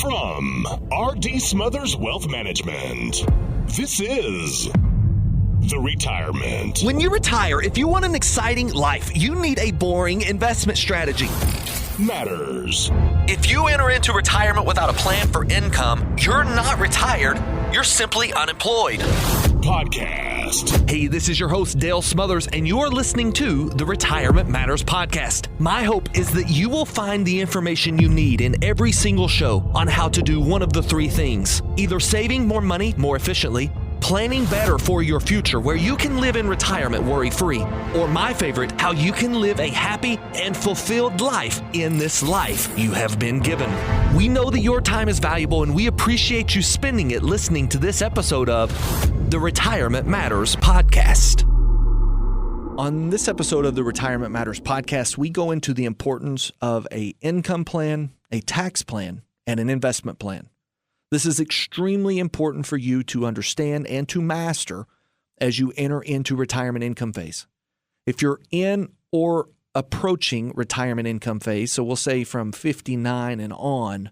From R.D. Smothers Wealth Management, this is The Retirement. When you retire, if you want an exciting life, you need a boring investment strategy. Matters. If you enter into retirement without a plan for income, you're not retired, you're simply unemployed. Podcast. Hey, this is your host, Dale Smothers, and you're listening to the Retirement Matters Podcast. My hope is that you will find the information you need in every single show on how to do one of the three things: either saving more money more efficiently, planning better for your future where you can live in retirement worry-free, or my favorite, how you can live a happy and fulfilled life in this life you have been given. We know that your time is valuable and we appreciate you spending it listening to this episode of the Retirement Matters Podcast. On this episode of the Retirement Matters Podcast, we go into the importance of an income plan, a tax plan, and an investment plan. This is extremely important for you to understand and to master as you enter into retirement income phase. If you're in or approaching retirement income phase, so we'll say from 59 and on,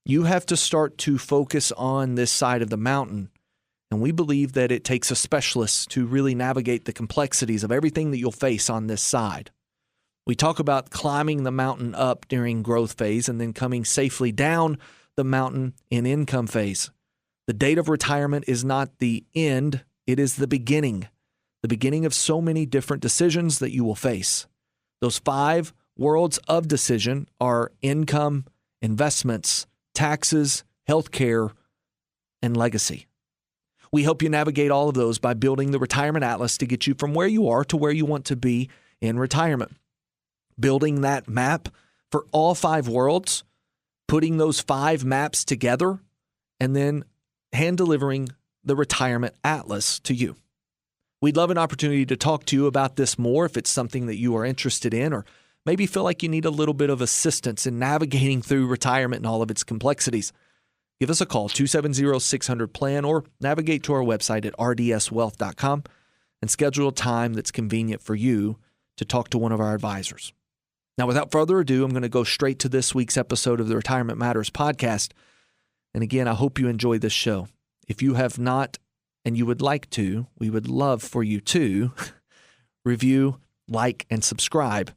you have to start to focus on this side of the mountain. And we believe that it takes a specialist to really navigate the complexities of everything that you'll face on this side. We talk about climbing the mountain up during growth phase and then coming safely down the mountain in income phase. The date of retirement is not the end, it is the beginning of so many different decisions that you will face. Those 5 worlds of decision are income, investments, taxes, healthcare, and legacy. We help you navigate all of those by building the Retirement Atlas to get you from where you are to where you want to be in retirement. Building that map for all 5 worlds, putting those 5 maps together, and then hand-delivering the Retirement Atlas to you. We'd love an opportunity to talk to you about this more if it's something that you are interested in, or maybe feel like you need a little bit of assistance in navigating through retirement and all of its complexities. Give us a call, 270-600-PLAN, or navigate to our website at rdswealth.com and schedule a time that's convenient for you to talk to one of our advisors. Now, without further ado, I'm going to go straight to this week's episode of the Retirement Matters Podcast. And again, I hope you enjoy this show. If you have not and you would like to, we would love for you to review, like, and subscribe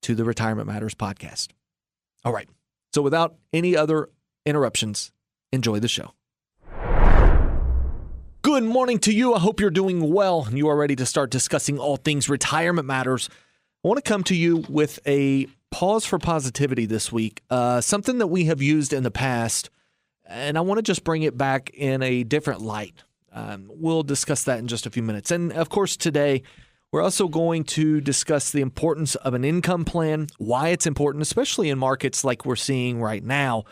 to the Retirement Matters Podcast. All right. So without any other interruptions, enjoy the show. Good morning to you. I hope you're doing well and you are ready to start discussing all things retirement matters. I want to come to you with a pause for positivity this week, something that we have used in the past, and I want to just bring it back in a different light. We'll discuss that in just a few minutes. And of course, today, we're also going to discuss the importance of an income plan, why it's important, especially in markets like we're seeing right now.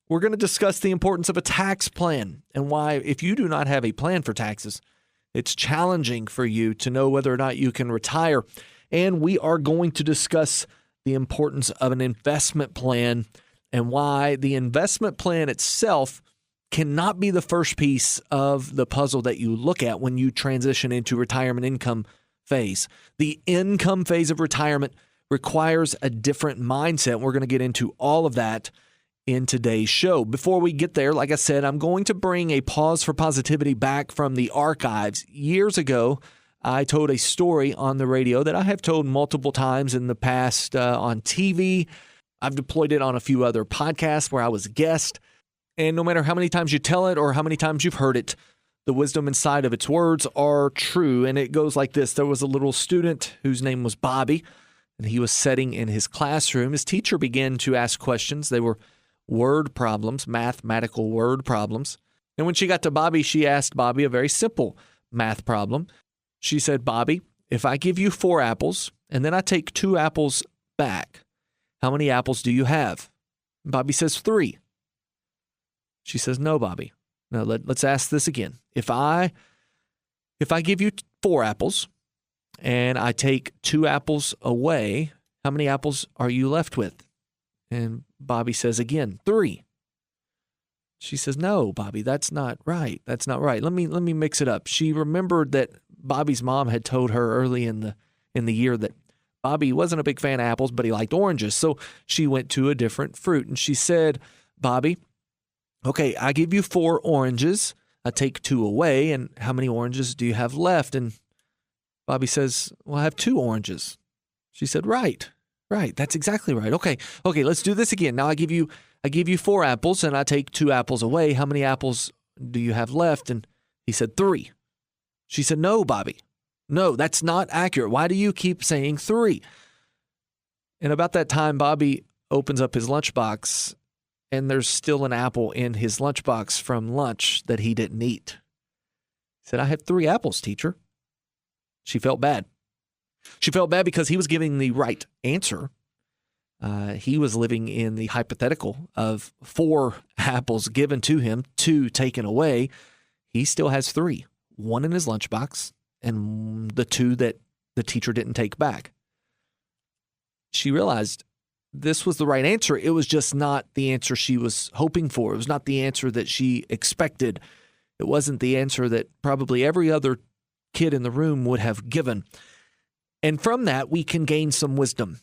We're going to discuss the importance of a tax plan and why, if you do not have a plan for taxes, it's challenging for you to know whether or not you can retire. And we are going to discuss the importance of an investment plan and why the investment plan itself cannot be the first piece of the puzzle that you look at when you transition into retirement income phase. The income phase of retirement requires a different mindset. We're going to get into all of that in today's show. Before we get there, like I said, I'm going to bring a pause for positivity back from the archives. Years ago, I told a story on the radio that I have told multiple times in the past on TV. I've deployed it on a few other podcasts where I was a guest. And no matter how many times you tell it or how many times you've heard it, the wisdom inside of its words are true. And it goes like this. There was a little student whose name was Bobby, and he was sitting in his classroom. His teacher began to ask questions. They were word problems, mathematical word problems. And when she got to Bobby, she asked Bobby a very simple math problem. She said, Bobby, if I give you 4 apples and then I take 2 apples back, how many apples do you have? Bobby says 3. She says, no, Bobby. Now let's ask this again. If I give you 4 apples and I take 2 apples away, how many apples are you left with? And Bobby says again, 3. She says, no, Bobby, that's not right. That's not right. Let me mix it up. She remembered that Bobby's mom had told her early in the year that Bobby wasn't a big fan of apples, but he liked oranges. So she went to a different fruit. And she said, Bobby, Okay, I give you 4 oranges. I take 2 away. And how many oranges do you have left? And Bobby says, well, I have 2 oranges. She said, right. That's exactly right. Okay, let's do this again. Now I give you 4 apples and I take 2 apples away. How many apples do you have left? And he said, 3. She said, no, Bobby. No, that's not accurate. Why do you keep saying 3? And about that time, Bobby opens up his lunchbox and there's still an apple in his lunchbox from lunch that he didn't eat. He said, I had 3 apples, teacher. She felt bad. She felt bad because he was giving the right answer. He was living in the hypothetical of 4 apples given to him, 2 taken away. He still has 3, 1 in his lunchbox and the 2 that the teacher didn't take back. She realized this was the right answer. It was just not the answer she was hoping for. It was not the answer that she expected. It wasn't the answer that probably every other kid in the room would have given. And from that, we can gain some wisdom.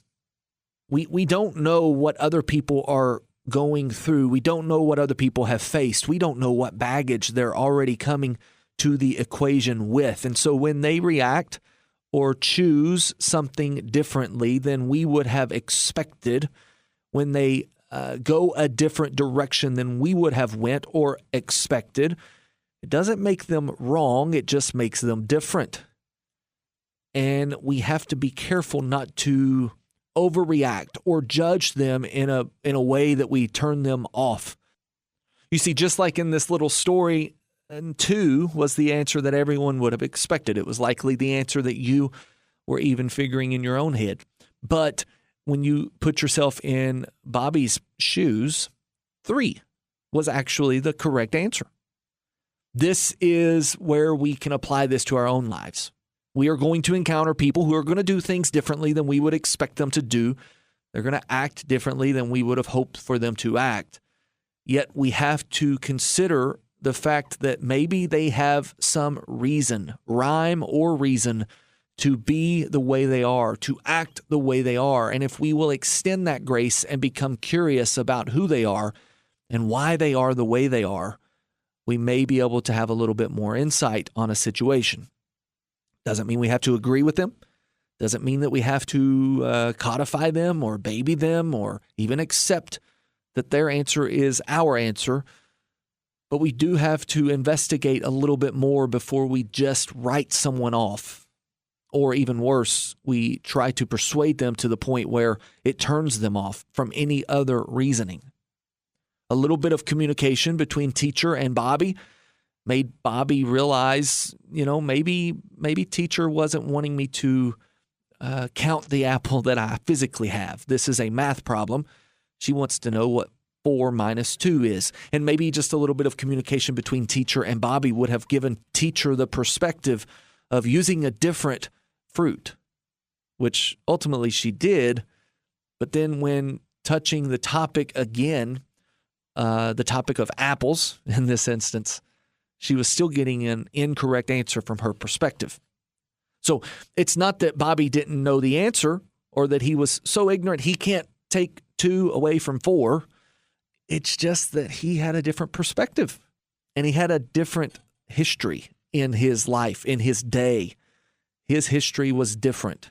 We don't know what other people are going through. We don't know what other people have faced. We don't know what baggage they're already coming to the equation with. And so when they react or choose something differently than we would have expected, when they go a different direction than we would have went or expected, it doesn't make them wrong. It just makes them different. And we have to be careful not to overreact or judge them in a way that we turn them off. You see, just like in this little story, 2 was the answer that everyone would have expected. It was likely the answer that you were even figuring in your own head. But when you put yourself in Bobby's shoes, 3 was actually the correct answer. This is where we can apply this to our own lives. We are going to encounter people who are going to do things differently than we would expect them to do. They're going to act differently than we would have hoped for them to act. Yet we have to consider the fact that maybe they have some reason, rhyme or reason, to be the way they are, to act the way they are. And if we will extend that grace and become curious about who they are and why they are the way they are, we may be able to have a little bit more insight on a situation. Doesn't mean we have to agree with them. Doesn't mean that we have to codify them or baby them or even accept that their answer is our answer. But we do have to investigate a little bit more before we just write someone off. Or even worse, we try to persuade them to the point where it turns them off from any other reasoning. A little bit of communication between teacher and Bobby made Bobby realize, maybe teacher wasn't wanting me to count the apple that I physically have. This is a math problem. She wants to know what 4 minus 2 is. And maybe just a little bit of communication between teacher and Bobby would have given teacher the perspective of using a different fruit, which ultimately she did. But then when touching the topic again, the topic of apples in this instance, she was still getting an incorrect answer from her perspective. So it's not that Bobby didn't know the answer or that he was so ignorant he can't take 2 away from 4. It's just that he had a different perspective and he had a different history in his life, in his day. His history was different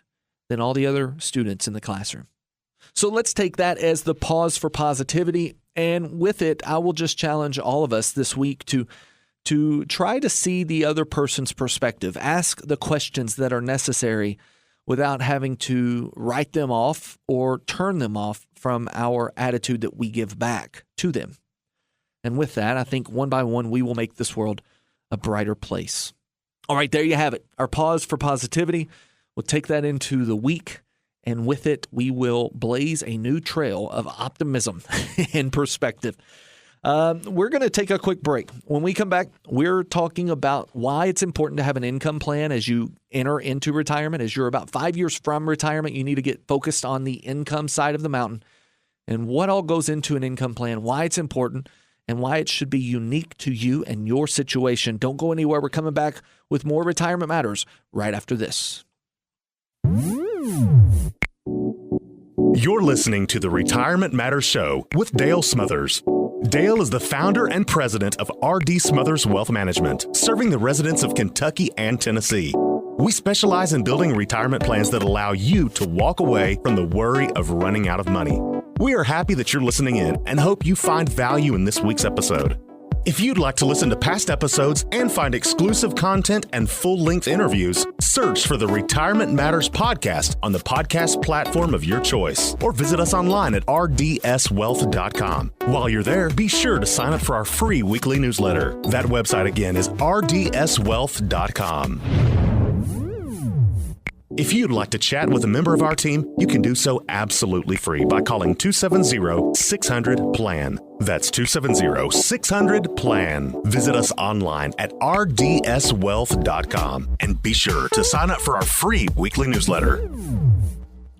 than all the other students in the classroom. So let's take that as the pause for positivity. And with it, I will just challenge all of us this week to try to see the other person's perspective. Ask the questions that are necessary without having to write them off or turn them off from our attitude that we give back to them. And with that, I think one by one, we will make this world a brighter place. All right, there you have it. Our pause for positivity. We'll take that into the week. And with it, we will blaze a new trail of optimism and perspective. We're going to take a quick break. When we come back, we're talking about why it's important to have an income plan as you enter into retirement. As you're about 5 years from retirement, you need to get focused on the income side of the mountain and what all goes into an income plan, why it's important, and why it should be unique to you and your situation. Don't go anywhere. We're coming back with more Retirement Matters right after this. You're listening to the Retirement Matters Show with Dale Smothers. Dale is the founder and president of R.D. Smothers Wealth Management, serving the residents of Kentucky and Tennessee. We specialize in building retirement plans that allow you to walk away from the worry of running out of money. We are happy that you're listening in and hope you find value in this week's episode. If you'd like to listen to past episodes and find exclusive content and full-length interviews, search for the Retirement Matters podcast on the podcast platform of your choice, or visit us online at rdswealth.com. While you're there, be sure to sign up for our free weekly newsletter. That website again is rdswealth.com. If you'd like to chat with a member of our team, you can do so absolutely free by calling 270-600-PLAN. That's 270-600-PLAN. Visit us online at rdswealth.com and be sure to sign up for our free weekly newsletter.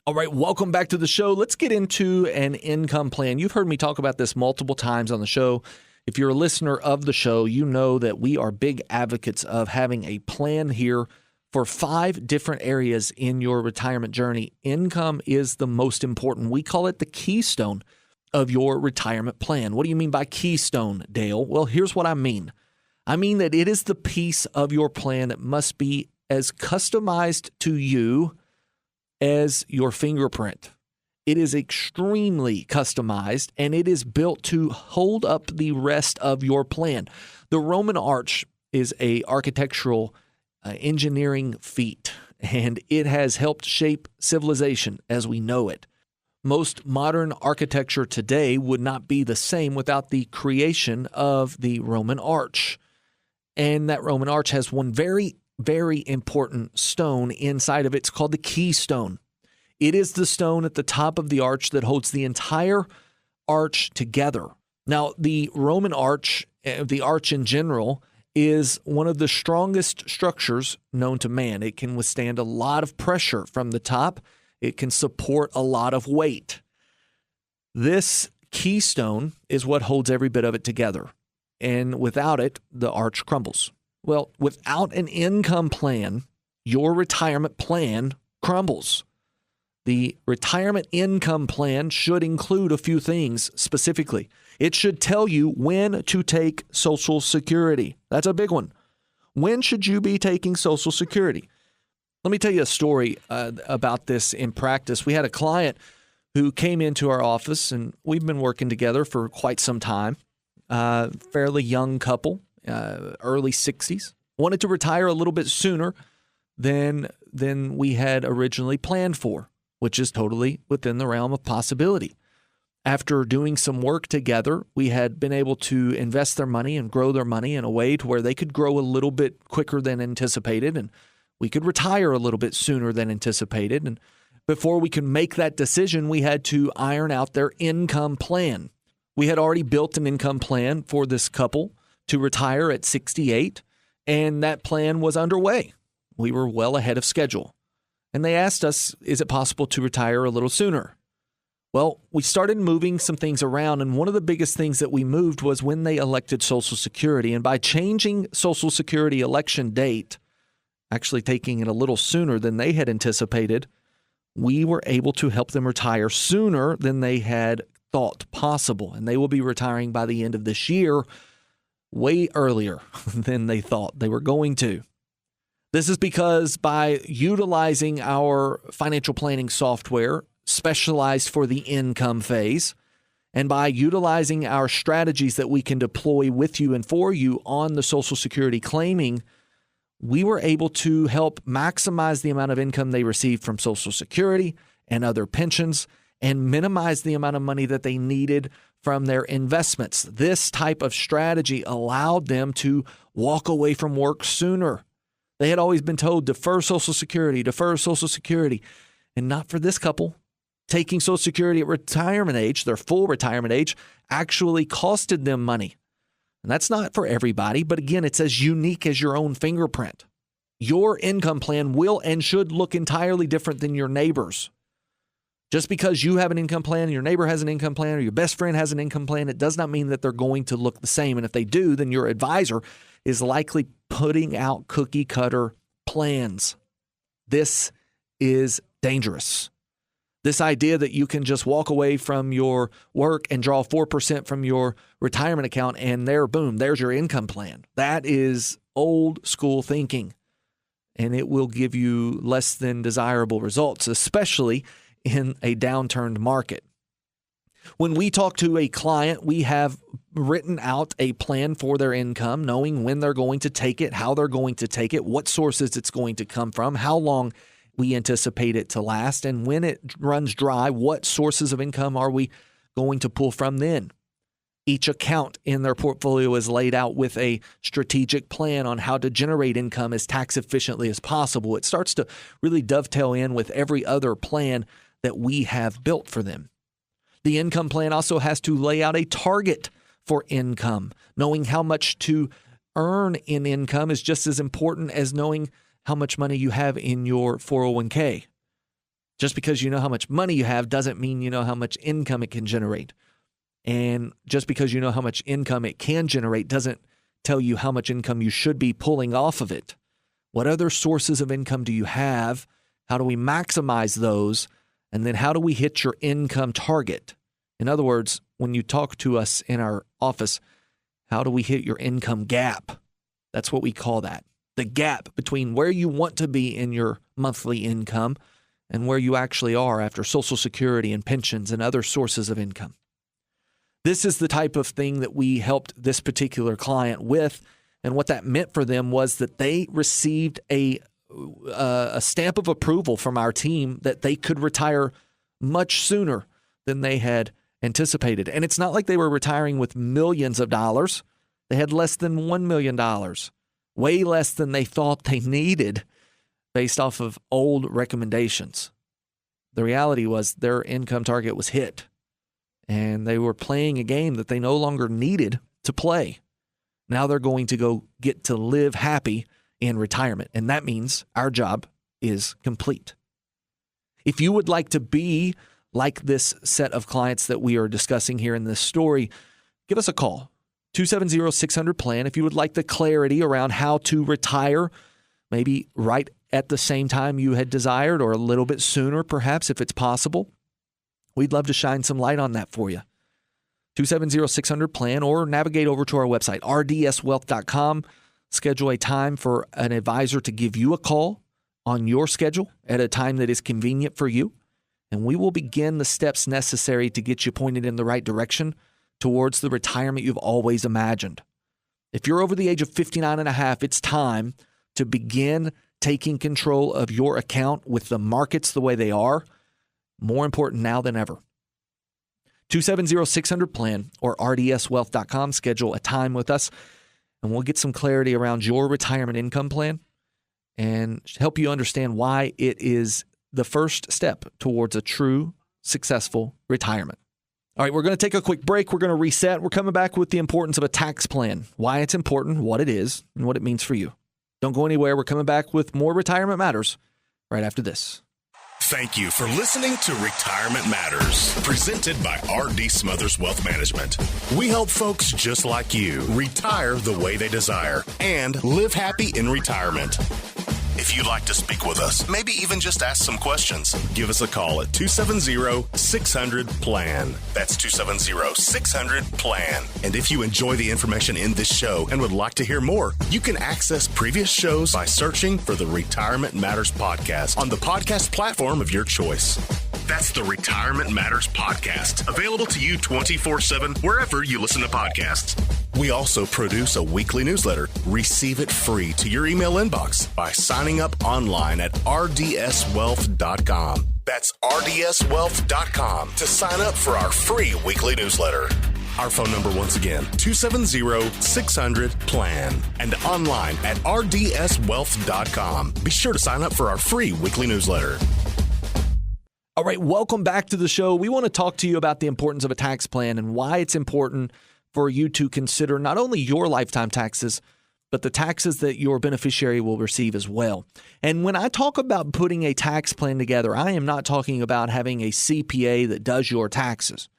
All right, welcome back to the show. Let's get into an income plan. You've heard me talk about this multiple times on the show. If you're a listener of the show, you know that we are big advocates of having a plan here for 5 different areas in your retirement journey. Income is the most important. We call it the keystone of your retirement plan. What do you mean by keystone, Dale? Well, here's what I mean. I mean that it is the piece of your plan that must be as customized to you as your fingerprint. It is extremely customized, and it is built to hold up the rest of your plan. The Roman arch is a architectural engineering feat, and it has helped shape civilization as we know it. Most modern architecture today would not be the same without the creation of the Roman arch. And that Roman arch has one very, very important stone inside of it. It's called the keystone. It is the stone at the top of the arch that holds the entire arch together. Now, the Roman arch, the arch in general, is one of the strongest structures known to man. It can withstand a lot of pressure from the top. It can support a lot of weight. This keystone is what holds every bit of it together. And without it, the arch crumbles. Well, without an income plan, your retirement plan crumbles. The retirement income plan should include a few things specifically. It should tell you when to take Social Security. That's a big one. When should you be taking Social Security? Let me tell you a story about this in practice. We had a client who came into our office, and we've been working together for quite some time. Fairly young couple, early 60s. Wanted to retire a little bit sooner than we had originally planned for, which is totally within the realm of possibility. After doing some work together, we had been able to invest their money and grow their money in a way to where they could grow a little bit quicker than anticipated, and we could retire a little bit sooner than anticipated. And before we could make that decision, we had to iron out their income plan. We had already built an income plan for this couple to retire at 68, and that plan was underway. We were well ahead of schedule. And they asked us, is it possible to retire a little sooner? Well, we started moving some things around, and one of the biggest things that we moved was when they elected Social Security. And by changing Social Security election date, actually taking it a little sooner than they had anticipated, we were able to help them retire sooner than they had thought possible. And they will be retiring by the end of this year, way earlier than they thought they were going to. This is because by utilizing our financial planning software specialized for the income phase, and by utilizing our strategies that we can deploy with you and for you on the Social Security claiming, we were able to help maximize the amount of income they received from Social Security and other pensions and minimize the amount of money that they needed from their investments. This type of strategy allowed them to walk away from work sooner. They had always been told, defer Social Security, and not for this couple. Taking Social Security at retirement age, their full retirement age, actually costed them money. And that's not for everybody, but again, it's as unique as your own fingerprint. Your income plan will and should look entirely different than your neighbor's. Just because you have an income plan, your neighbor has an income plan, or your best friend has an income plan, it does not mean that they're going to look the same. And if they do, then your advisor is likely putting out cookie cutter plans. This is dangerous. This idea that you can just walk away from your work and draw 4% from your retirement account and boom, there's your income plan. That is old school thinking, and it will give you less than desirable results, especially in a downturned market. When we talk to a client, we have written out a plan for their income, knowing when they're going to take it, how they're going to take it, what sources it's going to come from, how long we anticipate it to last, and when it runs dry, what sources of income are we going to pull from then? Each account in their portfolio is laid out with a strategic plan on how to generate income as tax efficiently as possible. It starts to really dovetail in with every other plan that we have built for them. The income plan also has to lay out a target for income. Knowing how much to earn in income is just as important as knowing how much money you have in your 401k. Just because you know how much money you have doesn't mean you know how much income it can generate. And just because you know how much income it can generate doesn't tell you how much income you should be pulling off of it. What other sources of income do you have? How do we maximize those? And then how do we hit your income target? In other words, when you talk to us in our office, how do we hit your income gap? That's what we call that. The gap between where you want to be in your monthly income and where you actually are after Social Security and pensions and other sources of income. This is the type of thing that we helped this particular client with. And what that meant for them was that they received a stamp of approval from our team that they could retire much sooner than they had anticipated. And it's not like they were retiring with millions of dollars. They had less than $1 million, way less than they thought they needed based off of old recommendations. The reality was their income target was hit, and they were playing a game that they no longer needed to play. Now they're going to get to live happy in retirement, and that means our job is complete. If you would like to be like this set of clients that we are discussing here in this story, give us a call, 270-600-PLAN. If you would like the clarity around how to retire, maybe right at the same time you had desired or a little bit sooner, perhaps, if it's possible, we'd love to shine some light on that for you. 270-600-PLAN, or navigate over to our website, rdswealth.com. Schedule a time for an advisor to give you a call on your schedule at a time that is convenient for you, and we will begin the steps necessary to get you pointed in the right direction towards the retirement you've always imagined. If you're over the age of 59 and a half, it's time to begin taking control of your account with the markets the way they are. More important now than ever. 270-600-PLAN or rdswealth.com. Schedule a time with us, and we'll get some clarity around your retirement income plan and help you understand why it is the first step towards a true, successful retirement. All right, we're going to take a quick break. We're going to reset. We're coming back with the importance of a tax plan, why it's important, what it is, and what it means for you. Don't go anywhere. We're coming back with more Retirement Matters right after this. Thank you for listening to Retirement Matters, presented by R.D. Smothers Wealth Management. We help folks just like you retire the way they desire and live happy in retirement. If you'd like to speak with us, maybe even just ask some questions, give us a call at 270-600-PLAN. That's 270-600-PLAN. And if you enjoy the information in this show and would like to hear more, you can access previous shows by searching for the Retirement Matters Podcast on the podcast platform of your choice. That's the Retirement Matters Podcast, available to you 24/7 wherever you listen to podcasts. We also produce a weekly newsletter. Receive it free to your email inbox by signing up online at rdswealth.com. That's rdswealth.com to sign up for our free weekly newsletter. Our phone number, once again, 270-600-PLAN, and online at rdswealth.com. Be sure to sign up for our free weekly newsletter. All right, welcome back to the show. We want to talk to you about the importance of a tax plan and why it's important for you to consider not only your lifetime taxes, but the taxes that your beneficiary will receive as well. And when I talk about putting a tax plan together, I am not talking about having a CPA that does your taxes.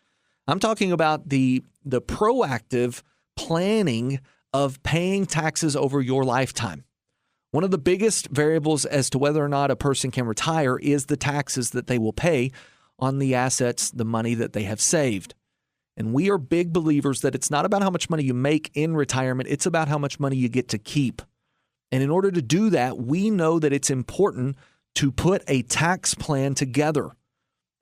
I'm talking about the proactive planning of paying taxes over your lifetime. One of the biggest variables as to whether or not a person can retire is the taxes that they will pay on the assets, the money that they have saved. And we are big believers that it's not about how much money you make in retirement, it's about how much money you get to keep. And in order to do that, we know that it's important to put a tax plan together.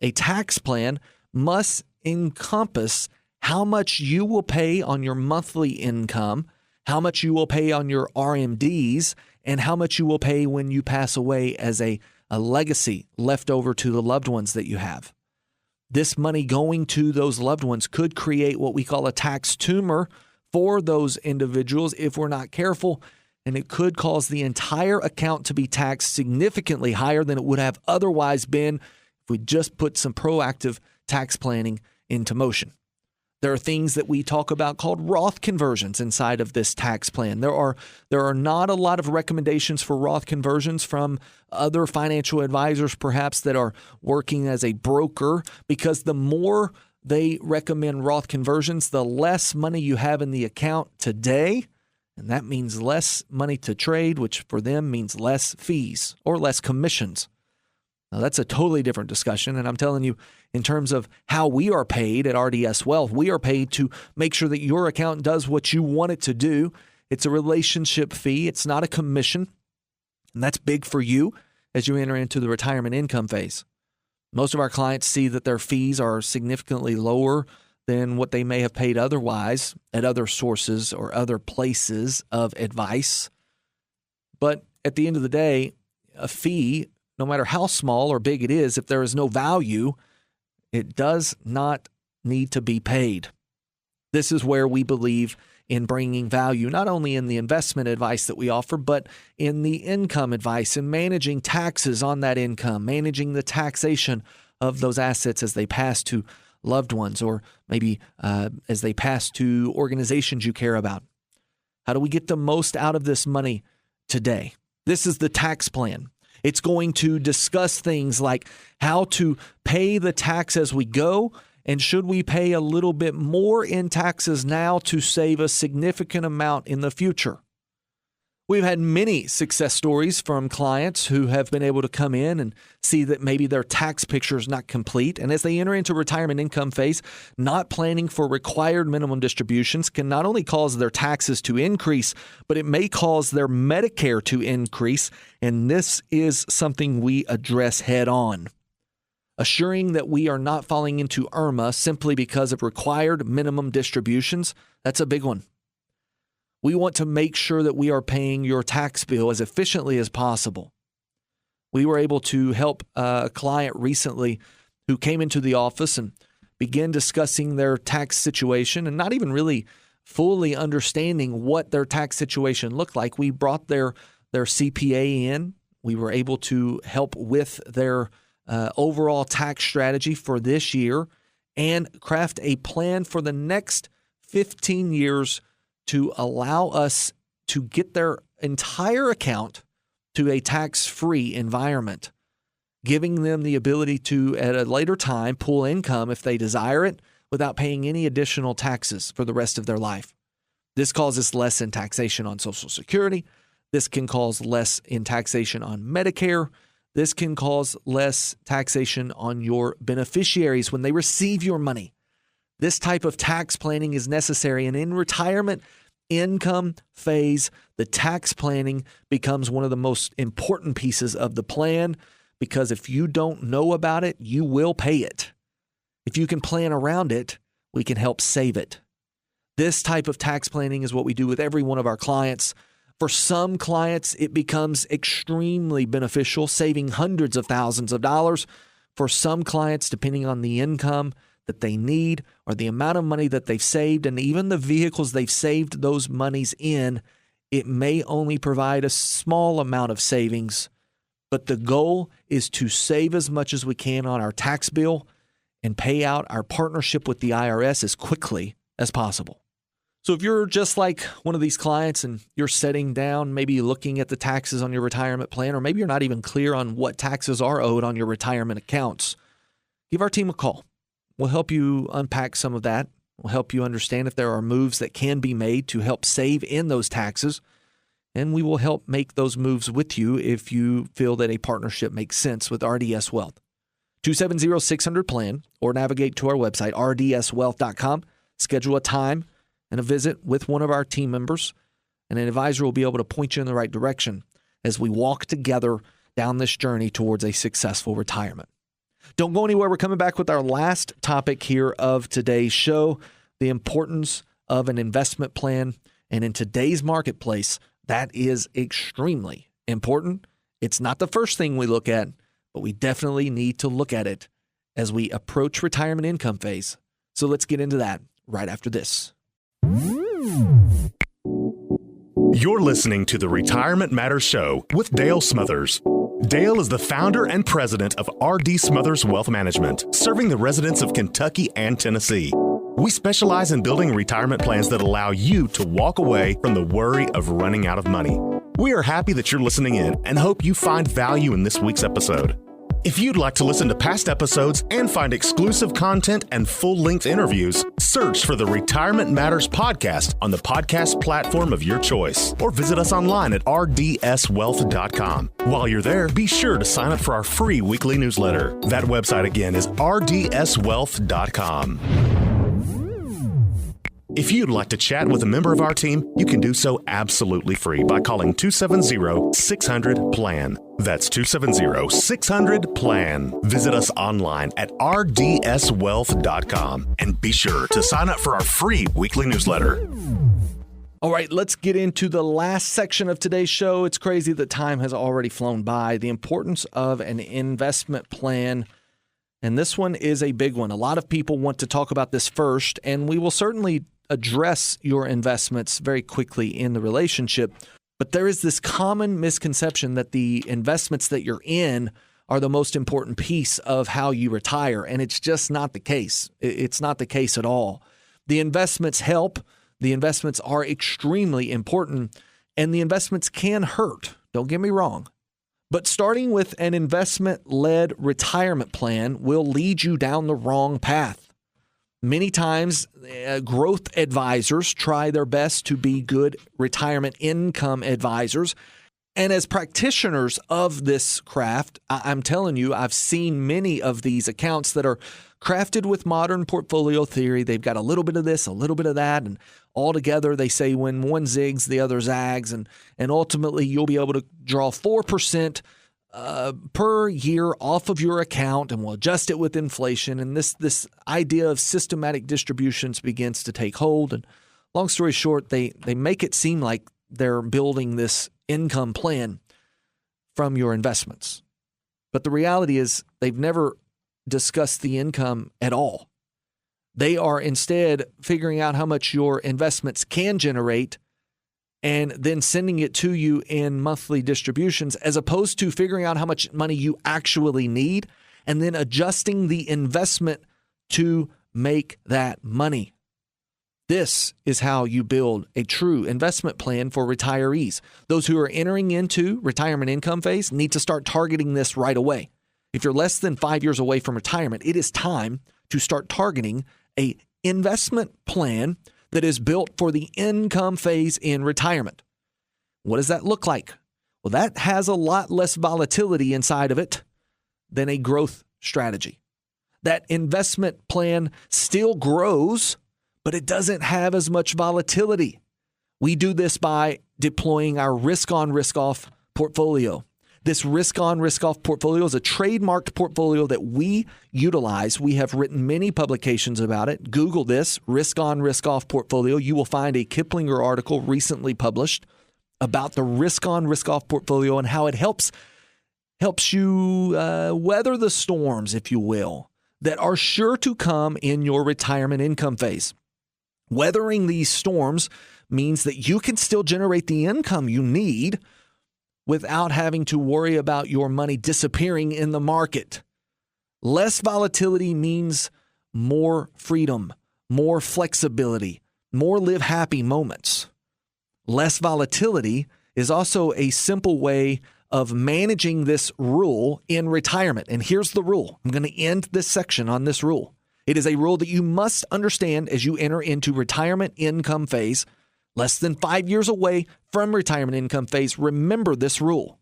A tax plan must encompass how much you will pay on your monthly income, how much you will pay on your RMDs, and how much you will pay when you pass away as a legacy left over to the loved ones that you have. This money going to those loved ones could create what we call a tax tumor for those individuals if we're not careful, and it could cause the entire account to be taxed significantly higher than it would have otherwise been if we just put some proactive tax planning into motion. There are things that we talk about called Roth conversions inside of this tax plan. There are not a lot of recommendations for Roth conversions from other financial advisors, perhaps, that are working as a broker, because the more they recommend Roth conversions, the less money you have in the account today, and that means less money to trade, which for them means less fees or less commissions. Now, that's a totally different discussion, and I'm telling you, in terms of how we are paid at RDS Wealth, we are paid to make sure that your account does what you want it to do. It's a relationship fee. It's not a commission, and that's big for you as you enter into the retirement income phase. Most of our clients see that their fees are significantly lower than what they may have paid otherwise at other sources or other places of advice. But at the end of the day, a fee, no matter how small or big it is, if there is no value, it does not need to be paid. This is where we believe in bringing value, not only in the investment advice that we offer, but in the income advice and managing taxes on that income, managing the taxation of those assets as they pass to loved ones, or maybe as they pass to organizations you care about. How do we get the most out of this money today? This is the tax plan. It's going to discuss things like how to pay the tax as we go, and should we pay a little bit more in taxes now to save a significant amount in the future. We've had many success stories from clients who have been able to come in and see that maybe their tax picture is not complete. And as they enter into retirement income phase, not planning for required minimum distributions can not only cause their taxes to increase, but it may cause their Medicare to increase. And this is something we address head on. Assuring that we are not falling into IRMA simply because of required minimum distributions, that's a big one. We want to make sure that we are paying your tax bill as efficiently as possible. We were able to help a client recently who came into the office and began discussing their tax situation and not even really fully understanding what their tax situation looked like. We brought their CPA in. We were able to help with their overall tax strategy for this year and craft a plan for the next 15 years to allow us to get their entire account to a tax-free environment, giving them the ability to, at a later time, pull income if they desire it without paying any additional taxes for the rest of their life. This causes less in taxation on Social Security. This can cause less in taxation on Medicare. This can cause less taxation on your beneficiaries when they receive your money. This type of tax planning is necessary, and in retirement income phase, the tax planning becomes one of the most important pieces of the plan, because if you don't know about it, you will pay it. If you can plan around it, we can help save it. This type of tax planning is what we do with every one of our clients. For some clients, it becomes extremely beneficial, saving hundreds of thousands of dollars. For some clients, depending on the income that they need or the amount of money that they've saved and even the vehicles they've saved those monies in, it may only provide a small amount of savings. But the goal is to save as much as we can on our tax bill and pay out our partnership with the IRS as quickly as possible. So if you're just like one of these clients and you're sitting down, maybe looking at the taxes on your retirement plan, or maybe you're not even clear on what taxes are owed on your retirement accounts, give our team a call. We'll help you unpack some of that. We'll help you understand if there are moves that can be made to help save in those taxes. And we will help make those moves with you if you feel that a partnership makes sense with RDS Wealth. 270-600-PLAN, or navigate to our website, rdswealth.com. Schedule a time and a visit with one of our team members, and an advisor will be able to point you in the right direction as we walk together down this journey towards a successful retirement. Don't go anywhere. We're coming back with our last topic here of today's show, the importance of an investment plan. And in today's marketplace, that is extremely important. It's not the first thing we look at, but we definitely need to look at it as we approach retirement income phase. So let's get into that right after this. You're listening to the Retirement Matters Show with Dale Smothers. Dale is the founder and president of R.D. Smothers Wealth Management, serving the residents of Kentucky and Tennessee. We specialize in building retirement plans that allow you to walk away from the worry of running out of money. We are happy that you're listening in and hope you find value in this week's episode. If you'd like to listen to past episodes and find exclusive content and full-length interviews, search for the Retirement Matters podcast on the podcast platform of your choice, or visit us online at rdswealth.com. While you're there, be sure to sign up for our free weekly newsletter. That website again is rdswealth.com. If you'd like to chat with a member of our team, you can do so absolutely free by calling 270-600-PLAN. That's 270-600-PLAN. Visit us online at rdswealth.com and be sure to sign up for our free weekly newsletter. All right, let's get into the last section of today's show. It's crazy that time has already flown by. The importance of an investment plan. And this one is a big one. A lot of people want to talk about this first, and we will certainly address your investments very quickly in the relationship. But there is this common misconception that the investments that you're in are the most important piece of how you retire. And it's just not the case. It's not the case at all. The investments help. The investments are extremely important, and the investments can hurt. Don't get me wrong. But starting with an investment-led retirement plan will lead you down the wrong path. Many times, growth advisors try their best to be good retirement income advisors. And as practitioners of this craft, I'm telling you, I've seen many of these accounts that are crafted with modern portfolio theory. They've got a little bit of this, a little bit of that, and all together they say when one zigs, the other zags, and ultimately you'll be able to draw 4% per year off of your account, and we'll adjust it with inflation. And this idea of systematic distributions begins to take hold. And long story short, they make it seem like they're building this income plan from your investments. But the reality is they've never discussed the income at all. They are instead figuring out how much your investments can generate and then sending it to you in monthly distributions, as opposed to figuring out how much money you actually need and then adjusting the investment to make that money. This is how you build a true investment plan for retirees. Those who are entering into retirement income phase need to start targeting this right away. If you're less than 5 years away from retirement, it is time to start targeting an investment plan that is built for the income phase in retirement. What does that look like? Well, that has a lot less volatility inside of it than a growth strategy. That investment plan still grows, but it doesn't have as much volatility. We do this by deploying our risk-on, risk-off portfolio. This risk-on, risk-off portfolio is a trademarked portfolio that we utilize. We have written many publications about it. Google this, risk-on, risk-off portfolio. You will find a Kiplinger article recently published about the risk-on, risk-off portfolio and how it helps you weather the storms, if you will, that are sure to come in your retirement income phase. Weathering these storms means that you can still generate the income you need without having to worry about your money disappearing in the market. Less volatility means more freedom, more flexibility, more live happy moments. Less volatility is also a simple way of managing this rule in retirement. And here's the rule. I'm going to end this section on this rule. It is a rule that you must understand as you enter into retirement income phase. Less than 5 years away from retirement income phase, remember this rule.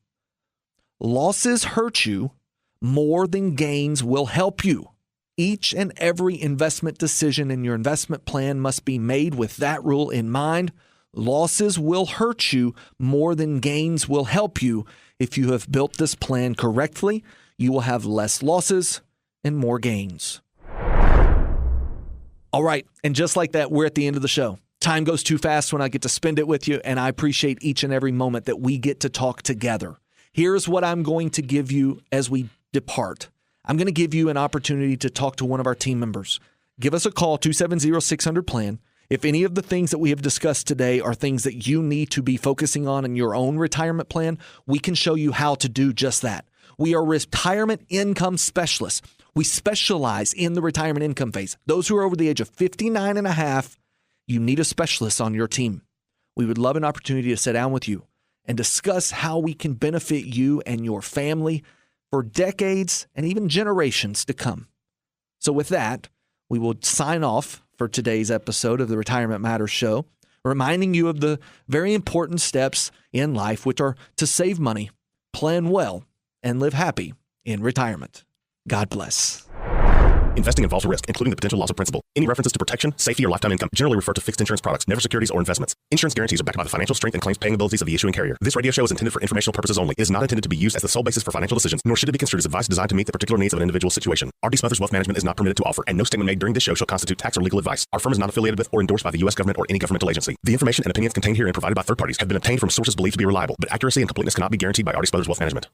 Losses hurt you More than gains will help you. Each and every investment decision in your investment plan must be made with that rule in mind. Losses will hurt you more than gains will help you. If you have built this plan correctly, you will have less losses and more gains. All right, and just like that, we're at the end of the show. Time goes too fast when I get to spend it with you, and I appreciate each and every moment that we get to talk together. Here's what I'm going to give you as we depart. I'm going to give you an opportunity to talk to one of our team members. Give us a call, 270-600-PLAN. If any of the things that we have discussed today are things that you need to be focusing on in your own retirement plan, we can show you how to do just that. We are retirement income specialists. We specialize in the retirement income phase. Those who are over the age of 59 and a half, you need a specialist on your team. We would love an opportunity to sit down with you and discuss how we can benefit you and your family for decades and even generations to come. So with that, we will sign off for today's episode of the Retirement Matters Show, reminding you of the very important steps in life, which are to save money, plan well, and live happy in retirement. God bless. Investing involves a risk, including the potential loss of principal. Any references to protection, safety, or lifetime income generally refer to fixed insurance products, never securities or investments. Insurance guarantees are backed by the financial strength and claims paying abilities of the issuing carrier. This radio show is intended for informational purposes only. It is not intended to be used as the sole basis for financial decisions, nor should it be construed as advice designed to meet the particular needs of an individual situation. R.D. Smothers Wealth Management is not permitted to offer, and no statement made during this show shall constitute tax or legal advice. Our firm is not affiliated with or endorsed by the U.S. government or any governmental agency. The information and opinions contained herein provided by third parties have been obtained from sources believed to be reliable, but accuracy and completeness cannot be guaranteed by R.D. Smothers Wealth Management.